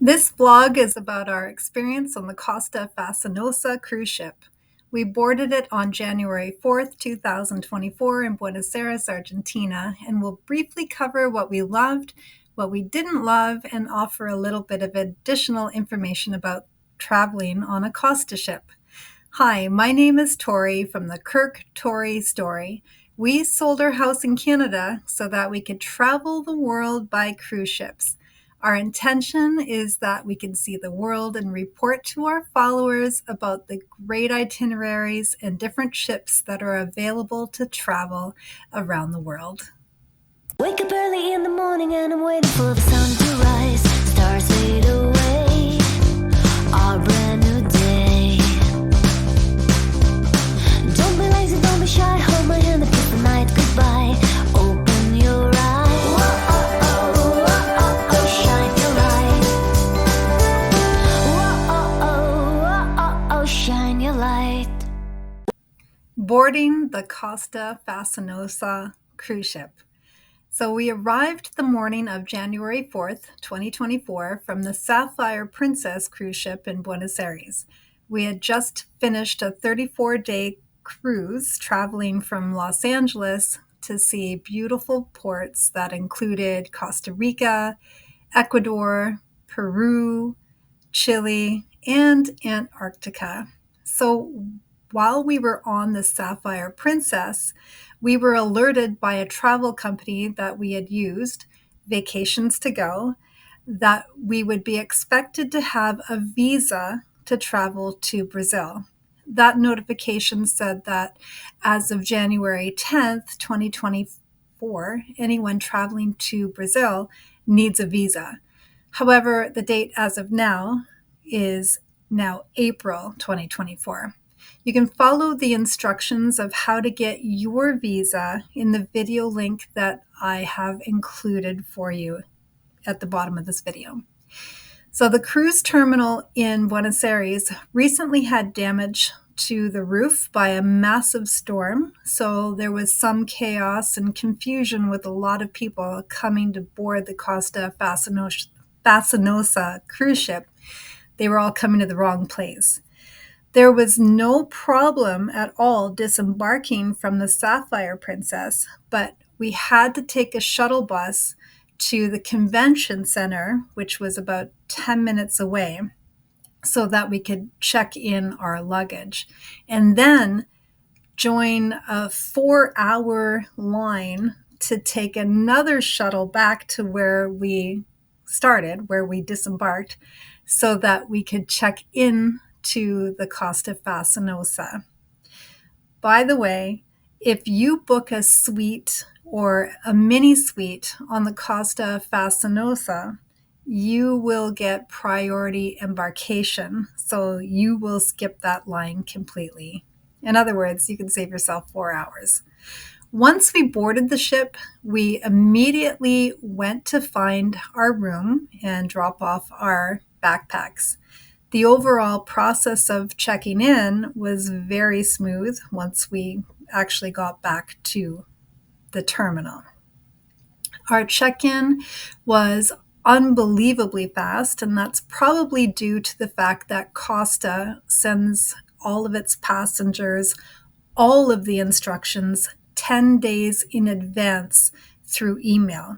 This vlog is about our experience on the Costa Fascinosa cruise ship. We boarded it on January 4th, 2024 in Buenos Aires, Argentina, and we'll briefly cover what we loved, what we didn't love, and offer a little bit of additional information about traveling on a Costa ship. Hi, my name is Tori from the Kirk Tori Story. We sold our house in Canada so that we could travel the world by cruise ships. Our intention is that we can see the world and report to our followers about the great itineraries and different ships that are available to travel around the world. Wake up early in the morning and I'm waiting for the sun to rise. Stars fade away, our brand new day. Don't be lazy, don't be shy, hold my hand and kiss the night goodbye. Open your eyes, whoa, shine your light. Whoa, shine your light. Boarding the Costa Fascinosa cruise ship. So we arrived the morning of January 4th, 2024 from the Sapphire Princess cruise ship in Buenos Aires. We had just finished a 34-day cruise traveling from Los Angeles to see beautiful ports that included Costa Rica, Ecuador, Peru, Chile, and Antarctica. So while we were on the Sapphire Princess, we were alerted by a travel company that we had used, Vacations to Go, that we would be expected to have a visa to travel to Brazil. That notification said that as of January 10th, 2024, anyone traveling to Brazil needs a visa. However, the date as of now is now April 2024. You can follow the instructions of how to get your visa in the video link that I have included for you at the bottom of this video. So the cruise terminal in Buenos Aires recently had damage to the roof by a massive storm. So there was some chaos and confusion with a lot of people coming to board the Costa Fascinosa cruise ship. They were all coming to the wrong place. There was no problem at all disembarking from the Sapphire Princess, but we had to take a shuttle bus to the convention center, which was about 10 minutes away, so that we could check in our luggage. And then join a 4-hour line to take another shuttle back to where we started, where we disembarked, so that we could check in to the Costa Fascinosa. By the way, if you book a suite or a mini suite on the Costa Fascinosa, you will get priority embarkation. So you will skip that line completely. In other words, you can save yourself 4 hours. Once we boarded the ship, we immediately went to find our room and drop off our backpacks. The overall process of checking in was very smooth once we actually got back to the terminal. Our check-in was unbelievably fast, and that's probably due to the fact that Costa sends all of its passengers all of the instructions 10 days in advance through email.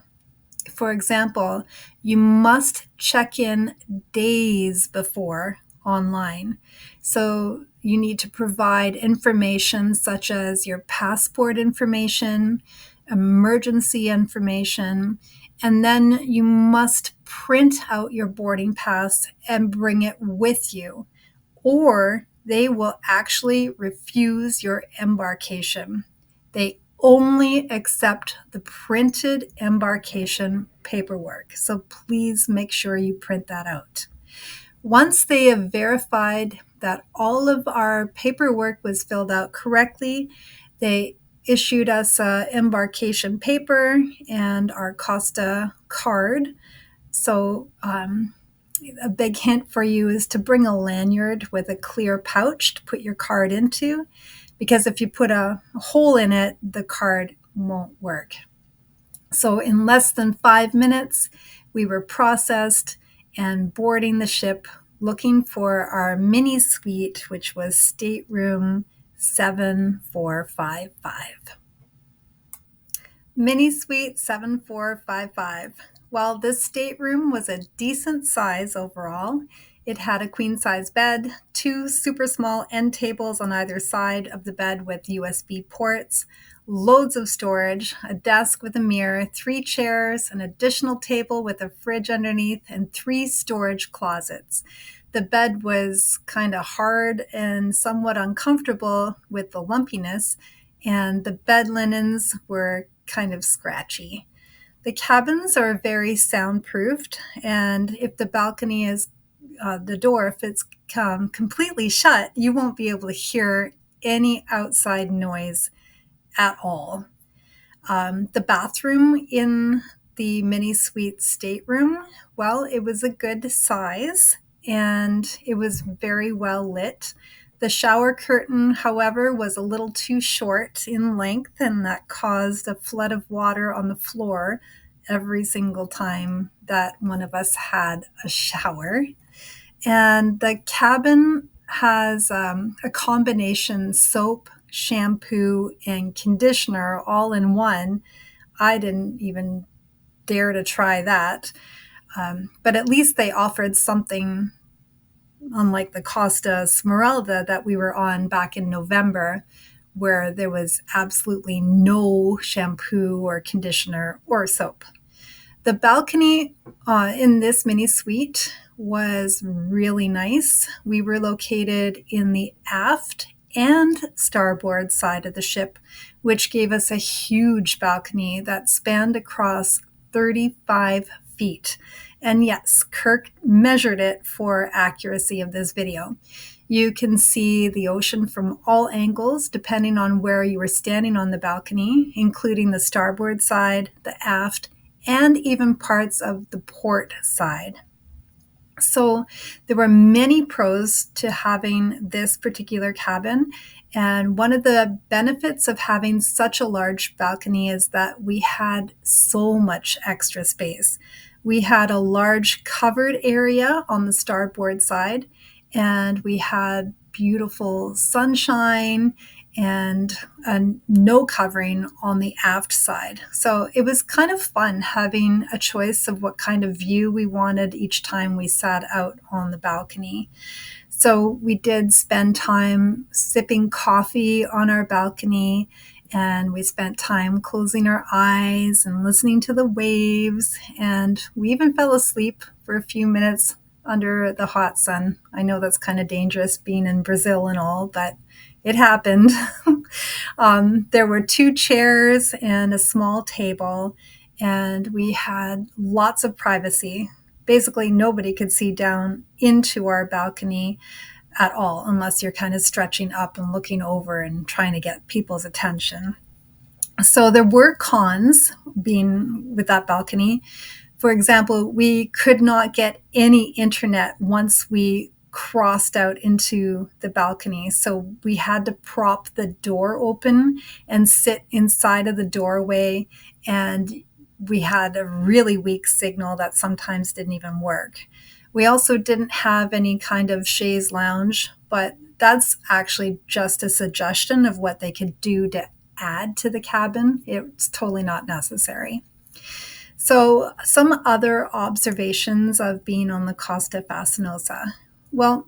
For example, you must check in days before online. So you need to provide information such as your passport information, emergency information, and then you must print out your boarding pass and bring it with you, or they will actually refuse your embarkation. They only accept the printed embarkation paperwork. So please make sure you print that out. Once they have verified that all of our paperwork was filled out correctly, they issued us an embarkation paper and our Costa card. So a big hint for you is to bring a lanyard with a clear pouch to put your card into, because if you put a hole in it, the card won't work. So in less than 5 minutes, we were processed and boarding the ship looking for our mini suite, which was stateroom 7455. Mini Suite 7455. While this stateroom was a decent size overall, it had a queen size bed, two super small end tables on either side of the bed with USB ports, loads of storage, a desk with a mirror, three chairs, an additional table with a fridge underneath, and three storage closets. The bed was kind of hard and somewhat uncomfortable with the lumpiness, and the bed linens were kind of scratchy. The cabins are very soundproofed, and if the balcony is the door, if it's completely shut, you won't be able to hear any outside noise at all. The bathroom in the mini suite stateroom, well, it was a good size and it was very well lit. The shower curtain, however, was a little too short in length, and that caused a flood of water on the floor every single time that one of us had a shower. And the cabin has a combination soap, shampoo, and conditioner all in one. I didn't even dare to try that. But at least they offered something, unlike the Costa Smeralda that we were on back in November, where there was absolutely no shampoo or conditioner or soap. The balcony in this mini suite was really nice. We were located in the aft and starboard side of the ship, which gave us a huge balcony that spanned across 35 feet. And yes, Kirk measured it for accuracy of this video. You can see the ocean from all angles, depending on where you were standing on the balcony, including the starboard side, the aft, and even parts of the port side. So there were many pros to having this particular cabin. And one of the benefits of having such a large balcony is that we had so much extra space. We had a large covered area on the starboard side, and we had beautiful sunshine and no covering on the aft side. So it was kind of fun having a choice of what kind of view we wanted each time we sat out on the balcony. So we did spend time sipping coffee on our balcony, and we spent time closing our eyes and listening to the waves, and we even fell asleep for a few minutes under the hot sun. I know that's kind of dangerous being in Brazil and all, but it happened. There were two chairs and a small table, and we had lots of privacy. Basically, nobody could see down into our balcony at all, unless you're kind of stretching up and looking over and trying to get people's attention. So there were cons being with that balcony. For example, we could not get any internet once we crossed out into the balcony. So we had to prop the door open and sit inside of the doorway. And we had a really weak signal that sometimes didn't even work. We also didn't have any kind of chaise lounge, but that's actually just a suggestion of what they could do to add to the cabin. It's totally not necessary. So, some other observations of being on the Costa Fascinosa. Well,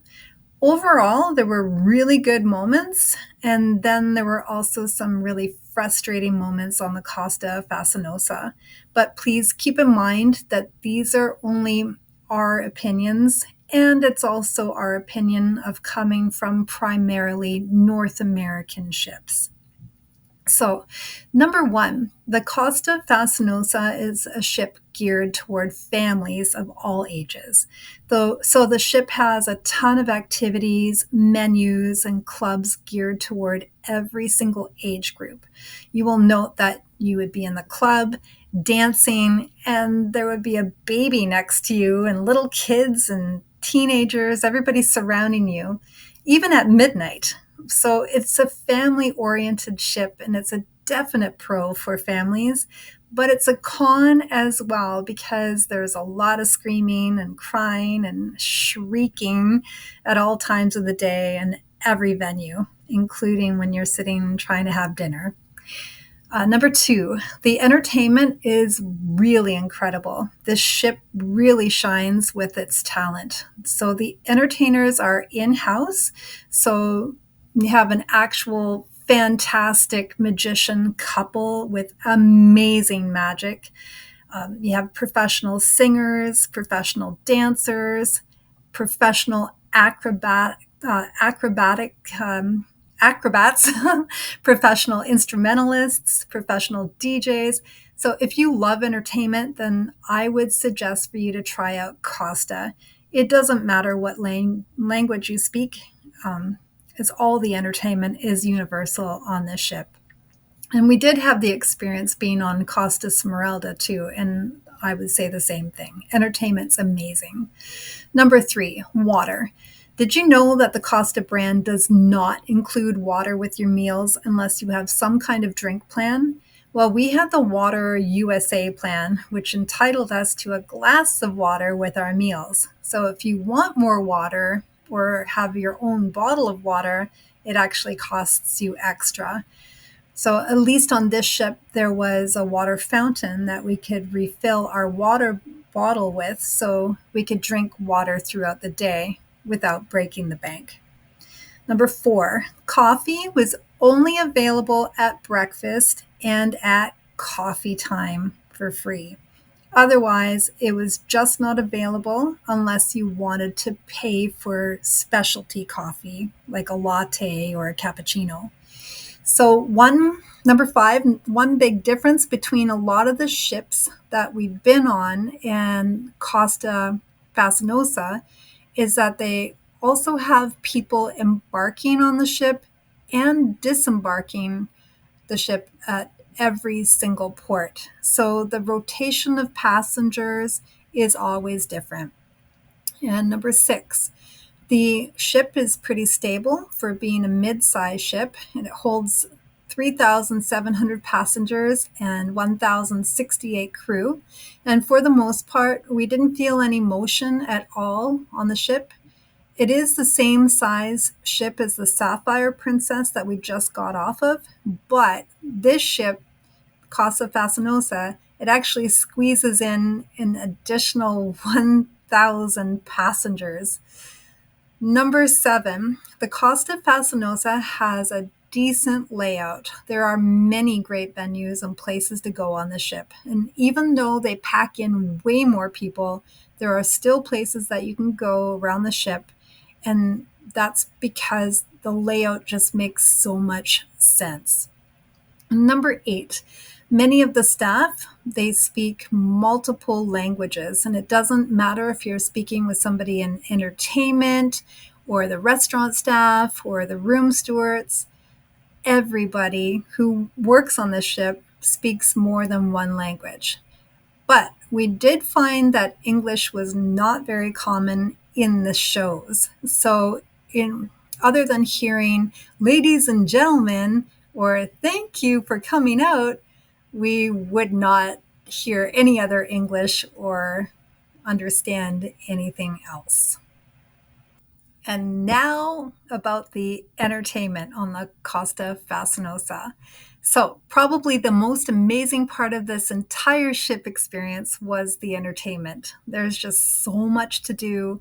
overall, there were really good moments, and then there were also some really frustrating moments on the Costa Fascinosa. But please keep in mind that these are only our opinions, and it's also our opinion of coming from primarily North American ships. So, number one, the Costa Fascinosa is a ship geared toward families of all ages. So the ship has a ton of activities, menus, and clubs geared toward every single age group. You will note that you would be in the club dancing, and there would be a baby next to you, and little kids and teenagers, everybody surrounding you, even at midnight. So it's a family-oriented ship, and it's a definite pro for families, but it's a con as well because there's a lot of screaming and crying and shrieking at all times of the day and every venue, including when you're sitting trying to have dinner. Number two, the entertainment is really incredible. This ship really shines with its talent. So the entertainers are in house. So you have an actual fantastic magician couple with amazing magic. You have professional singers, professional dancers, professional acrobatic acrobats, professional instrumentalists, professional DJs. So if you love entertainment, then I would suggest for you to try out Costa. It doesn't matter what language you speak, it's all the entertainment is universal on this ship. And we did have the experience being on Costa Smeralda too, and I would say the same thing. Entertainment's amazing. Number three, water. Did you know that the Costa brand does not include water with your meals unless you have some kind of drink plan? Well, we had the Water USA plan, which entitled us to a glass of water with our meals. So if you want more water or have your own bottle of water, it actually costs you extra. So, at least on this ship, there was a water fountain that we could refill our water bottle with so we could drink water throughout the day without breaking the bank. Number four, coffee was only available at breakfast and at coffee time for free. Otherwise, it was just not available unless you wanted to pay for specialty coffee like a latte or a cappuccino. So, number five, one big difference between a lot of the ships that we've been on and Costa Fascinosa is that they also have people embarking on the ship and disembarking the ship at every single port. So, the rotation of passengers is always different. And number six, the ship is pretty stable for being a mid-sized ship, and it holds 3,700 passengers and 1,068 crew. And for the most part, we didn't feel any motion at all on the ship. It is the same size ship as the Sapphire Princess that we just got off of, but this ship, Costa Fascinosa, it actually squeezes in an additional 1,000 passengers. Number seven, the Costa Fascinosa has a decent layout. There are many great venues and places to go on the ship. And even though they pack in way more people, there are still places that you can go around the ship. And that's because the layout just makes so much sense. Number eight, many of the staff, they speak multiple languages, and it doesn't matter if you're speaking with somebody in entertainment or the restaurant staff or the room stewards. Everybody who works on the ship speaks more than one language. But we did find that English was not very common in the shows. So, in other than hearing ladies and gentlemen or thank you for coming out, we would not hear any other English or understand anything else. And now about the entertainment on the Costa Fascinosa. So, probably the most amazing part of this entire ship experience was the entertainment. There's just so much to do,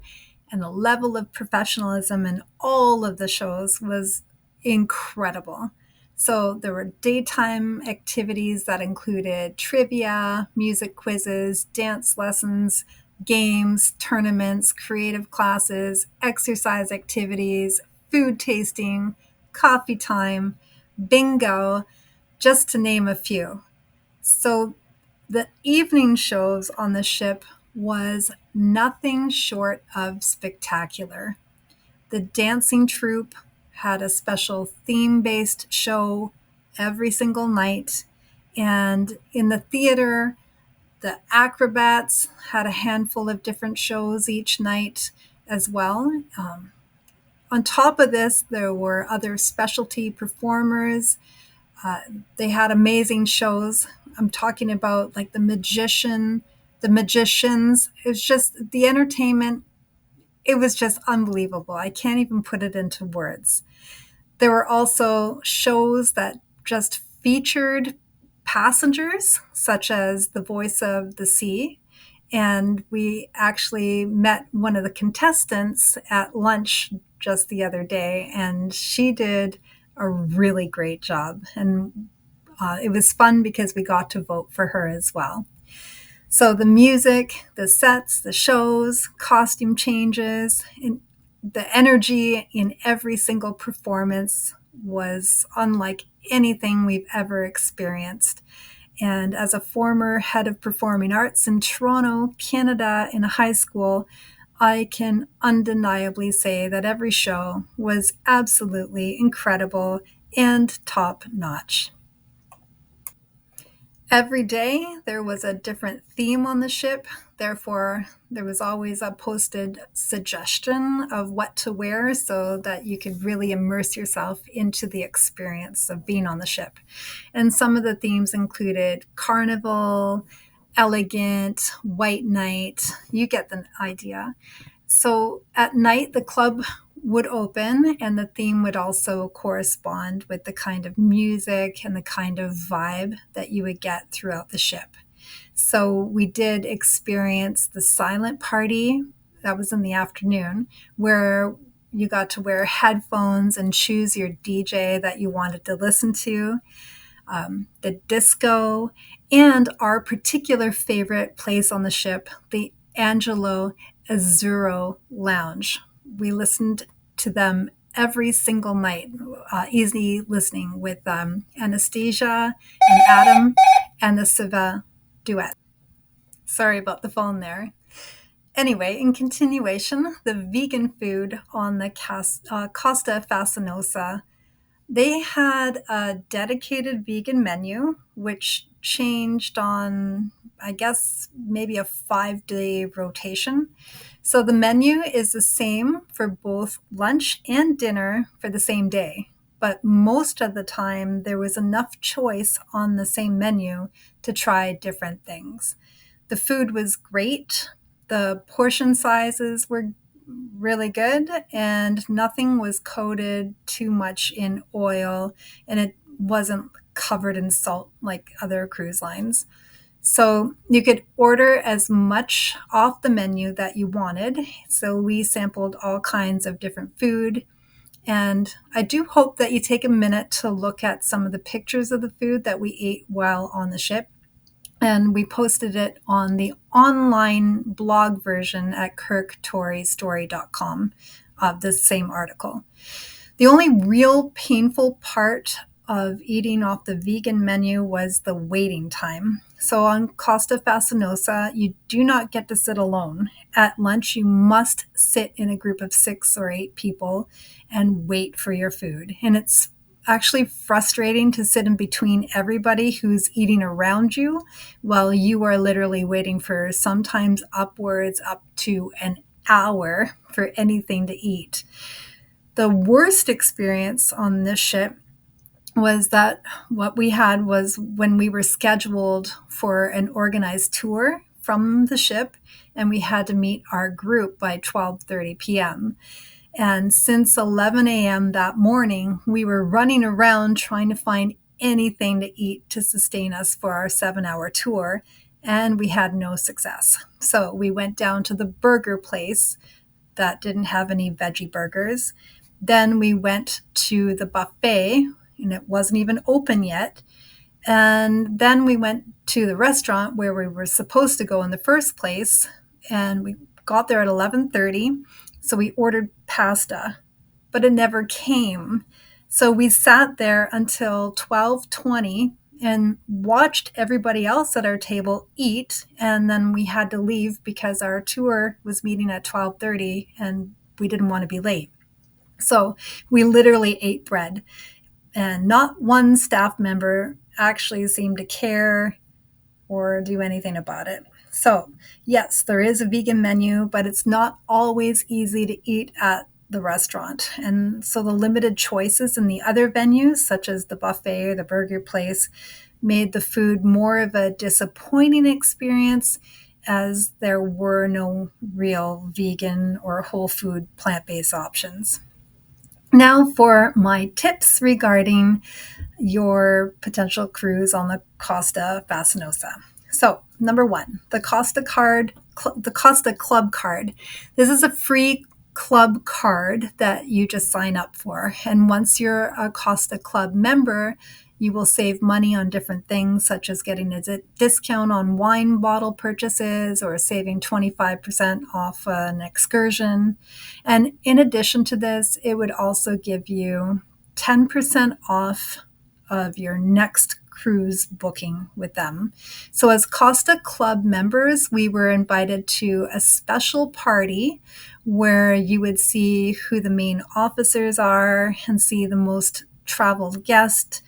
and the level of professionalism in all of the shows was incredible. So, there were daytime activities that included trivia, music quizzes, dance lessons, games, tournaments, creative classes, exercise activities, food tasting, coffee time, bingo, just to name a few. So the evening shows on the ship was nothing short of spectacular. The dancing troupe had a special theme-based show every single night, and in the theater, the acrobats had a handful of different shows each night as well. On top of this, there were other specialty performers They had amazing shows. I'm talking about like the magicians. It's just the entertainment. It was just unbelievable. I can't even put it into words. There were also shows that just featured passengers, such as The Voice of the Sea. And we actually met one of the contestants at lunch just the other day, and she did a really great job. And it was fun because we got to vote for her as well. So the music, the sets, the shows, costume changes, and the energy in every single performance was unlike anything we've ever experienced. And as a former head of performing arts in Toronto, Canada, in a high school, I can undeniably say that every show was absolutely incredible and top notch. Every day there was a different theme on the ship. Therefore, there was always a posted suggestion of what to wear so that you could really immerse yourself into the experience of being on the ship. And some of the themes included carnival, elegant, white night. You get the idea. So at night, the club would open, and the theme would also correspond with the kind of music and the kind of vibe that you would get throughout the ship. So we did experience the silent party. That was in the afternoon, where you got to wear headphones and choose your DJ that you wanted to listen to, the disco, and our particular favorite place on the ship, the Angelo Azzurro Lounge. We listened to them every single night, easy listening with Anastasia and Adam and the Siva duet. Sorry about the phone there. Anyway, in continuation, the vegan food on the Costa Fascinosa, they had a dedicated vegan menu, which changed on, I guess, maybe a 5-day rotation. So the menu is the same for both lunch and dinner for the same day. But most of the time, there was enough choice on the same menu to try different things. The food was great. The portion sizes were really good, and nothing was coated too much in oil, and it wasn't covered in salt like other cruise lines. So you could order as much off the menu that you wanted. So we sampled all kinds of different food. And I do hope that you take a minute to look at some of the pictures of the food that we ate while on the ship. And we posted it on the online blog version at kirktoristory.com of this same article. The only real painful part of eating off the vegan menu was the waiting time. So on Costa Fascinosa, you do not get to sit alone. At lunch, you must sit in a group of 6 or 8 people and wait for your food. And it's actually frustrating to sit in between everybody who's eating around you while you are literally waiting for sometimes upwards up to an hour for anything to eat. The worst experience on this ship was that what we had was when we were scheduled for an organized tour from the ship, and we had to meet our group by 12:30 p.m. And since 11 a.m. that morning, we were running around trying to find anything to eat to sustain us for our 7-hour tour, and we had no success. So we went down to the burger place that didn't have any veggie burgers. Then we went to the buffet, and it wasn't even open yet. And then we went to the restaurant where we were supposed to go in the first place, and we got there at 11:30. So we ordered pasta, but it never came. So we sat there until 12:20 and watched everybody else at our table eat, and then we had to leave because our tour was meeting at 12:30 and we didn't want to be late. So we literally ate bread, and not one staff member actually seemed to care or do anything about it. So, yes, there is a vegan menu, but it's not always easy to eat at the restaurant. And so the limited choices in the other venues, such as the buffet or the burger place, made the food more of a disappointing experience as there were no real vegan or whole food plant based options. Now, for my tips regarding your potential cruise on the Costa Fascinosa. So, number one, the Costa Club card. This is a free club card that you just sign up for. And once you're a Costa Club member, you will save money on different things, such as getting a discount on wine bottle purchases or saving 25% off an excursion. And in addition to this, it would also give you 10% off of your next cruise booking with them. So, as Costa Club members, we were invited to a special party where you would see who the main officers are and see the most traveled guest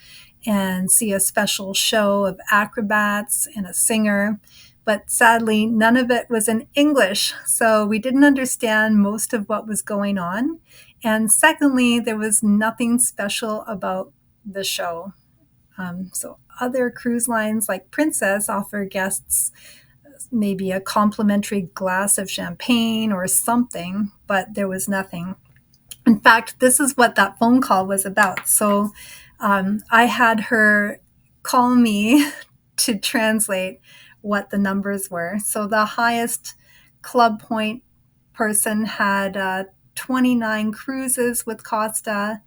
and see a special show of acrobats and a singer. But sadly, none of it was in English, so we didn't understand most of what was going on. And secondly, there was nothing special about the show. So other cruise lines like Princess offer guests maybe a complimentary glass of champagne or something, but there was nothing. In fact, this is what that phone call was about. So I had her call me to translate what the numbers were. So the highest club point person had 29 cruises with Costa.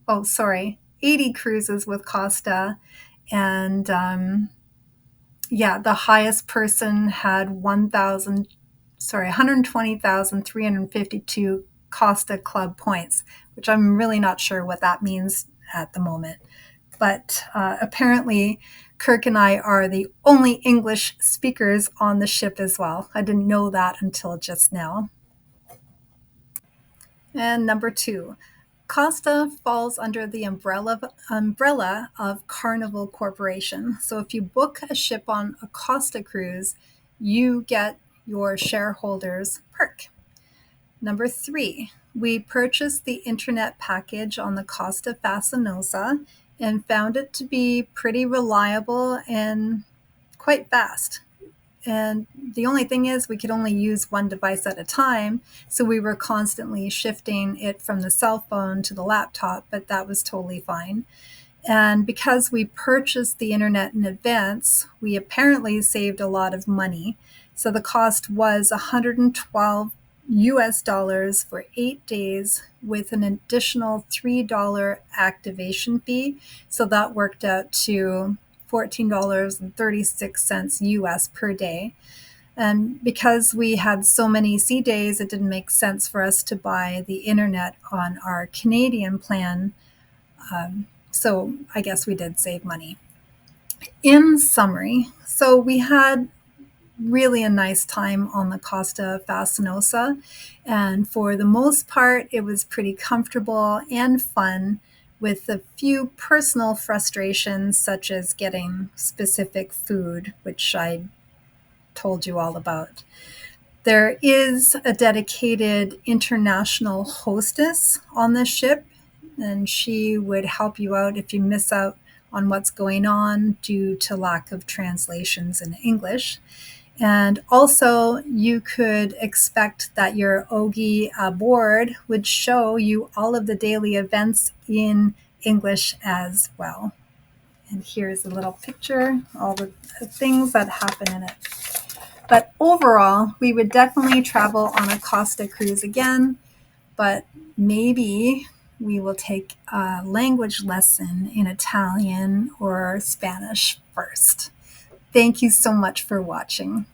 Oh, sorry, 80 cruises with Costa. And yeah, the highest person had 120,352 Costa Club points, which I'm really not sure what that means at the moment. But apparently, Kirk and I are the only English speakers on the ship as well. I didn't know that until just now. And number two, Costa falls under the umbrella of Carnival Corporation. So if you book a ship on a Costa cruise, you get your shareholders perk. Number three, we purchased the internet package on the Costa Fascinosa and found it to be pretty reliable and quite fast. And the only thing is, we could only use one device at a time. So we were constantly shifting it from the cell phone to the laptop, but that was totally fine. And because we purchased the internet in advance, we apparently saved a lot of money. So the cost was 112 US dollars for 8 days with an additional $3 activation fee. So that worked out to $14.36 US per day. And because we had so many sea days, it didn't make sense for us to buy the internet on our Canadian plan. So I guess we did save money. In summary, so we had really a nice time on the Costa Fascinosa. And for the most part, it was pretty comfortable and fun, with a few personal frustrations, such as getting specific food, which I told you all about. There is a dedicated international hostess on the ship, and she would help you out if you miss out on what's going on due to lack of translations in English. And also, you could expect that your Ogie aboard would show you all of the daily events in English as well. And here's a little picture, all the things that happen in it. But overall, we would definitely travel on a Costa cruise again, but maybe we will take a language lesson in Italian or Spanish first. Thank you so much for watching.